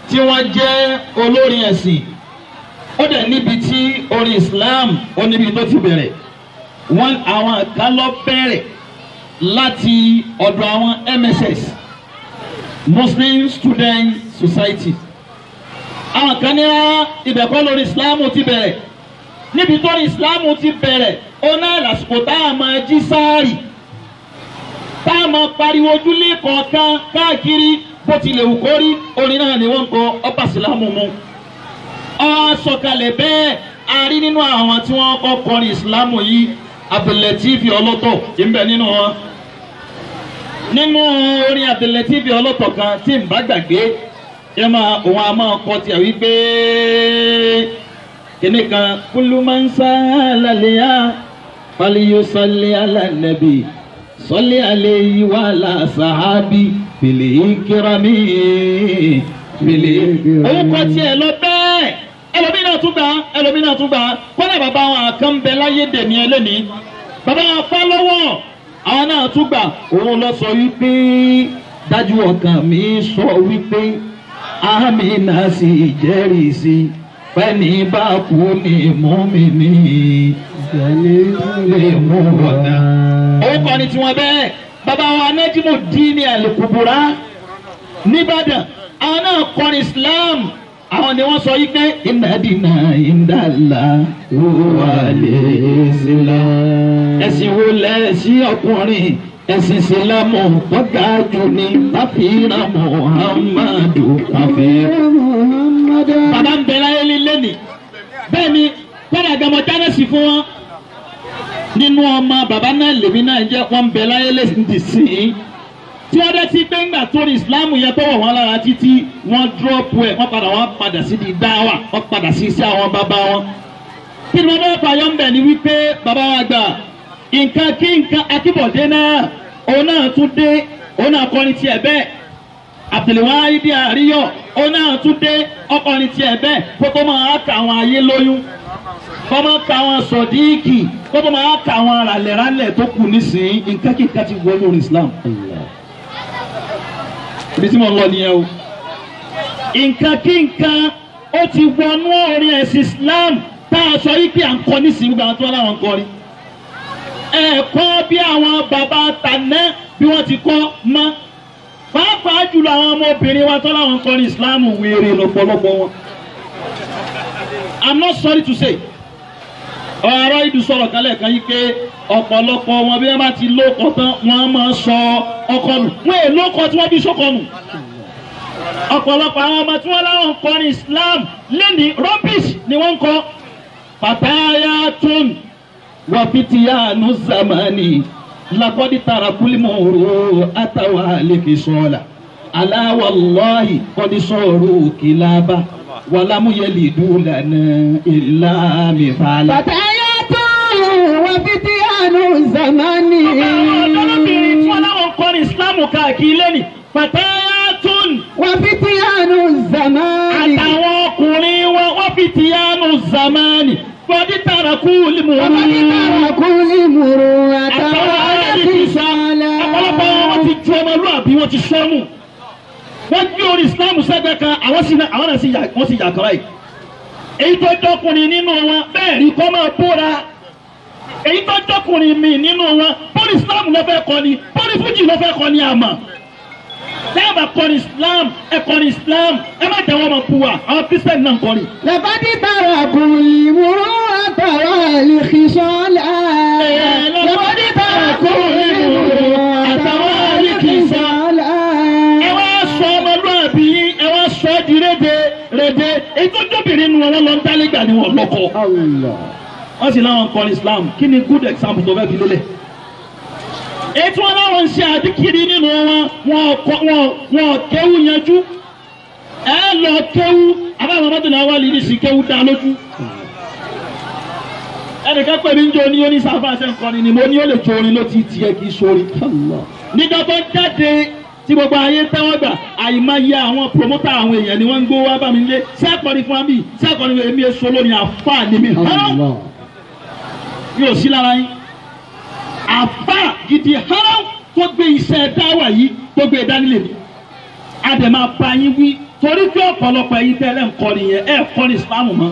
tí wọ́n jẹ́ olórin ẹ̀sìn ó dẹ̀ níbi tí orin Islam ó níbi tó ti bẹ̀rẹ̀ wọ́n àwọn kan lọ bẹ̀rẹ̀ láti ọ̀dọ̀ àwọn MSS Muslim Student Society àwọn kan ní ibẹ̀ kọ́ lórí Islam ti bẹ̀rẹ̀ níbi tó ní Islam ti bẹ̀rẹ̀ ó náà lásìkò tá a máa jí sáárì tá a máa pariwo ojúlé kọ̀ọ̀kan káàkiri bó tilẹ̀ wù kó rí orin náà ni wọ́n ń kọ ọba sílámù mu ọ sọ̀kalẹ̀ bẹ́ẹ̀ a rí nínú àwọn tí wọ́n kọ́ kọrin ìsìlámù yìí Abdul-Lateef Ọlọ́tọ̀ tí ń bẹ nínú wọn nínú orin Abdul-Lateef Ọlọ́tọ̀ kan tí ń bá gbàgbé ẹ máa òun a máa kọ tiẹ̀ wípé kíní kan kullu man sálàlẹ́yà falyusalli ala nabi salli alayhi wa ala sahabi fìlè kíramì fìlè. orúkọ tiẹ̀ lọ bẹ́ẹ̀ ẹlòmínà tún gbà kọ́lá bàbá wọn kan bẹ láyé dèmí ẹlẹ́ni bàbá wọn pa lọ́wọ́ àwọn náà tún gbà òun lọ sọ wípé dájú ọkàn mi sọ wípé àmì náà sì jẹ́rìí sí fẹ́ni bá kú ní mùmínì lè mú ọ̀nà. orúkọ ni tiwọn bẹ́ẹ̀ bàbá wa Najimudeen Al-Kubura nìbàdàn àwọn náà kọrin Islam àwọn ni wọ́n sọ yìí pé ìnádìínà ìndàlá wà lè sílá ẹ̀sìn wo lẹ́sìn ọkùnrin ẹ̀sìn Ìsìlámù tọ́gà jù ní káfíńrà Muhammadu káfíńrà Muhammadu. bàbá ń bẹ láyé lílé ni bẹ́ẹ̀ ni kọ́dà gàmọ́ jánẹ́sì fún wọn nínú ọmọ bàbá náà lèmi náà jẹ́ wọ́n ń bẹ láyé lẹ́sìn dì sí i tí wọ́n dẹ́ ti gbẹ́ngbà tó ní Islam yẹn tó wọ̀ wọ́n lára títí wọ́n dúrọ́pù ẹ̀ wọ́n padà sí di dáwà wọ́n padà sí iṣẹ́ àwọn bàbá wọn. kí ni wọ́n bá fàyọ̀ ń bẹ̀ ni wípé bàbá wa gbà nǹkan kí nǹkan Akínbọ̀dé náà òun náà tún dé òun náà kọrin tiẹ̀ bẹ́ẹ̀ Abdulwahid Àríyọ̀ òun náà tún dé ọkọrin tiẹ̀ bẹ́ẹ̀ kó tó máa kà àwọn ayé lóyún kó máa kà àwọn sọ̀díìkì kó tó máa kà àwọn ràlẹ̀ràlẹ̀ tó kù nísìnyí nǹkan kí nǹkan ti wọ lórí Islam. ibi tí mo ń lọ nìyẹn o nǹkan kí nǹkan ó ti wọnú orin ẹ̀sìn Islam tá a sọ yìí pé à ń kọ nísìnyí gbogbo àwọn tó wà láwọn ń kọrin ẹ̀kọ́ bí àwọn bàbá tàná bí wọ́n ti kọ́ mọ́ pàápàá jùlọ àwọn ọmọbìnrin wa tó láwọn ń kọrin Islam wéèrè lọ́pọ̀lọpọ̀ wọn. I'm not sorry to say ọ̀rọ̀ ìdù sọ̀rọ̀ kálẹ̀ kan yìí pé ọ̀pọ̀lọpọ̀ wọn bí wọ́n bá ti lóko tán wọ́n máa sọ ọkọ nù wọ́n èlò ọkọ tí wọ́n bí sọ́kọ nù. ọ̀pọ̀lọpọ̀ àwọn ọmọ tí wọ́n láwọn ń kọrin Islam lẹ́ni rubbish ni wọ́n ń kọ. fatayatun wa fitiyanu zamani lakodi tarakuli moro atawa alekisola ala wallahi kodi soro kilaba walamu yelidu lana illa mifala. wa fitiyanu zamani. ọlọ́bìnrin tí wọ́n láwọn kọrin Islam káàkiri lẹ́ni fatayatun wa fitiyanu zamani. àtàwọn ọkùnrin wọn wa fitiyanu zamani. Fọdí tarakuli muru. Fọdí tarakuli muru. Àtàwọn aláàbíṣọ́lá. Ọ̀pọ̀lọpọ̀ wọn ti ju ọmọlúwàbí wọn ti sọ́nù. Wọ́n gbé orí Islam sẹ́gbẹ́ kan àwọn náà sì yà kọ́ báyìí. Èyí tó dọ́kùnrin nínú wọn bẹ́ẹ̀ rí kọ́ máa bóra. Èyí tó dọ́kùnrin mi nínú wọn bórí Islam ló fẹ́ kọ́ ni bórí fújì ló fẹ́ kọ́ ni àmọ́. Lẹ́yìn kọrin Islam kọrin Islam má jẹ́ wọ́n máa bu wa àwọn Christian náà kọrin. Lẹ́bàdí tààrà kù ìmúrú àtàrà àlìkìsọ́lá. Lẹ́bàdí tààrà kù ìmúrú àtàrà àlìkìsọ́lá. Ẹ wá sọ ọmọlúwàbí ẹ wá sọ di rédè èyí tó jóbìnrin nu wọn lọ ń dálẹ́gbà ni wọn lọ́kọ. Wọ́n sì láwọn kọrin Islam kí ni good example tó fẹ́ fi lélẹ̀. Ètò aláwọ̀ ń ṣe àdìkiri nínú wọn kéwú yanjú ẹ lọ kéwú abáwọn ọmọdé náà wà lè sí kéwú dá lójú. ẹnìkan pè mí ń jó ní oníṣàfà ṣe ń kọrin ni mo ní ó lè jó orin ló ti tiẹ̀ kì í sórí. nígbà tó jáde tí gbogbo ayé tẹ́wọ́ gbà àìmáyé àwọn promoter àwọn èèyàn ni wọ́n ń gbó wá bá mi lé ṣé àkọrin fún mi ṣé àkọrin èmi èso lónìí àfáà ni mi hàn yóò sí lára yín. àfáà gidi hàn tó gbé iṣẹ́ dáwà yìí tó gbé dánilé mi a dẹ̀ máa bá yín wí torí pé ọ̀pọ̀lọpọ̀ ẹ̀yin tẹ́lẹ̀ ń kọrin yẹn ẹ̀ kọrin Islam mọ́.